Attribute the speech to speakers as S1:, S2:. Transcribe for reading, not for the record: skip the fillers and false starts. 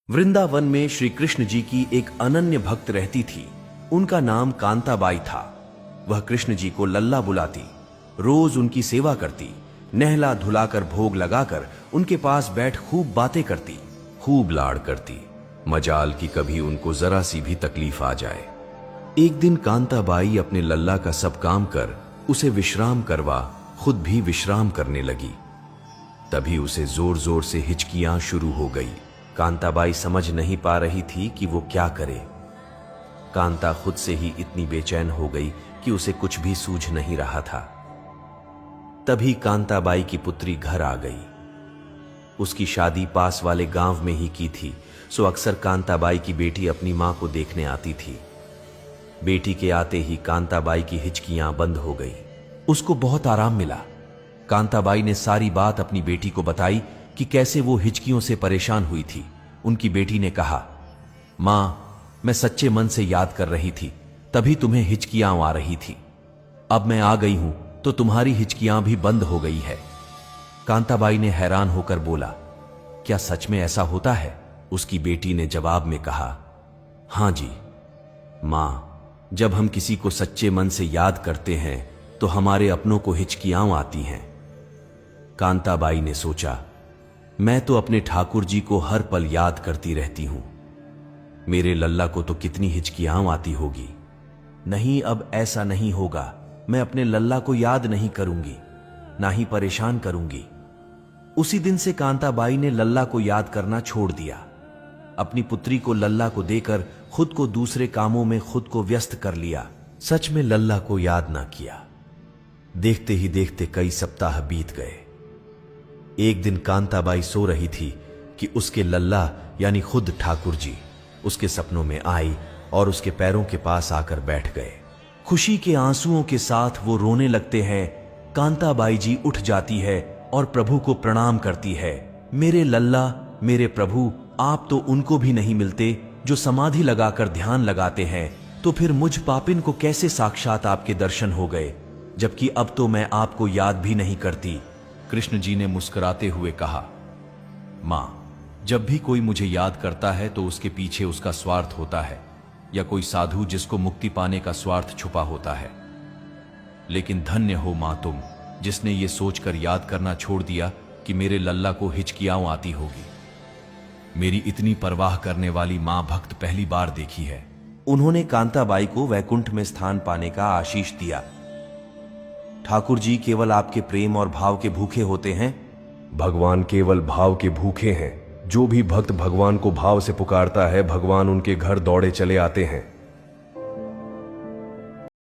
S1: वृंदावन में श्री कृष्ण जी की एक अनन्य भक्त रहती थी। उनका नाम कांताबाई था। वह कृष्ण जी को लल्ला बुलाती, रोज उनकी सेवा करती, नहला धुलाकर भोग लगाकर उनके पास बैठ खूब बातें करती, खूब लाड़ करती। मजाल की कभी उनको जरा सी भी तकलीफ आ जाए। एक दिन कांताबाई अपने लल्ला का सब काम कर उसे विश्राम करवा खुद भी विश्राम करने लगी। तभी उसे जोर जोर से हिचकियां शुरू हो गई। कांताबाई समझ नहीं पा रही थी कि वो क्या करे। कांता खुद से ही इतनी बेचैन हो गई कि उसे कुछ भी सूझ नहीं रहा था। तभी कांताबाई की पुत्री घर आ गई। उसकी शादी पास वाले गांव में ही की थी, सो अक्सर कांताबाई की बेटी अपनी मां को देखने आती थी। बेटी के आते ही कांताबाई की हिचकियां बंद हो गई। उसको बहुत आराम मिला। कांताबाई ने सारी बात अपनी बेटी को बताई कि कैसे वो हिचकियों से परेशान हुई थी। उनकी बेटी ने कहा, मां, मैं सच्चे मन से याद कर रही थी, तभी तुम्हें हिचकियां आ रही थी। अब मैं आ गई हूं तो तुम्हारी हिचकियां भी बंद हो गई है। कांताबाई ने हैरान होकर बोला, क्या सच में ऐसा होता है? उसकी बेटी ने जवाब में कहा, हां जी मां, जब हम किसी को सच्चे मन से याद करते हैं तो हमारे अपनों को हिचकियां आती हैं। कांताबाई ने सोचा, मैं तो अपने ठाकुर जी को हर पल याद करती रहती हूं, मेरे लल्ला को तो कितनी हिचकियां आती होगी। नहीं, अब ऐसा नहीं होगा। मैं अपने लल्ला को याद नहीं करूंगी, ना ही परेशान करूंगी। उसी दिन से कांताबाई ने लल्ला को याद करना छोड़ दिया। अपनी पुत्री को लल्ला को देकर खुद को दूसरे कामों में खुद को व्यस्त कर लिया। सच में लल्ला को याद ना किया। देखते ही देखते कई सप्ताह बीत गए। एक दिन कांताबाई सो रही थी कि उसके लल्ला यानी खुद ठाकुर जी उसके सपनों में आई और उसके पैरों के पास आकर बैठ गए। खुशी के आंसुओं के साथ वो रोने लगते हैं। कांताबाई जी उठ जाती है और प्रभु को प्रणाम करती है। मेरे लल्ला, मेरे प्रभु, आप तो उनको भी नहीं मिलते जो समाधि लगाकर ध्यान लगाते हैं, तो फिर मुझ पापिन को कैसे साक्षात आपके दर्शन हो गए, जबकि अब तो मैं आपको याद भी नहीं करती। कृष्ण जी ने मुस्कुराते हुए कहा, मां, जब भी कोई मुझे याद करता है तो उसके पीछे उसका स्वार्थ होता है, या कोई साधु जिसको मुक्ति पाने का स्वार्थ छुपा होता है। लेकिन धन्य हो मां तुम, जिसने ये सोचकर याद करना छोड़ दिया कि मेरे लल्ला को हिचकियां आती होगी। मेरी इतनी परवाह करने वाली मां भक्त पहली बार देखी है। उन्होंने कांताबाई को वैकुंठ में स्थान पाने का आशीष दिया। ठाकुर जी केवल आपके प्रेम और भाव के भूखे होते हैं।
S2: भगवान केवल भाव के भूखे हैं। जो भी भक्त भगवान को भाव से पुकारता है, भगवान उनके घर दौड़े चले आते हैं।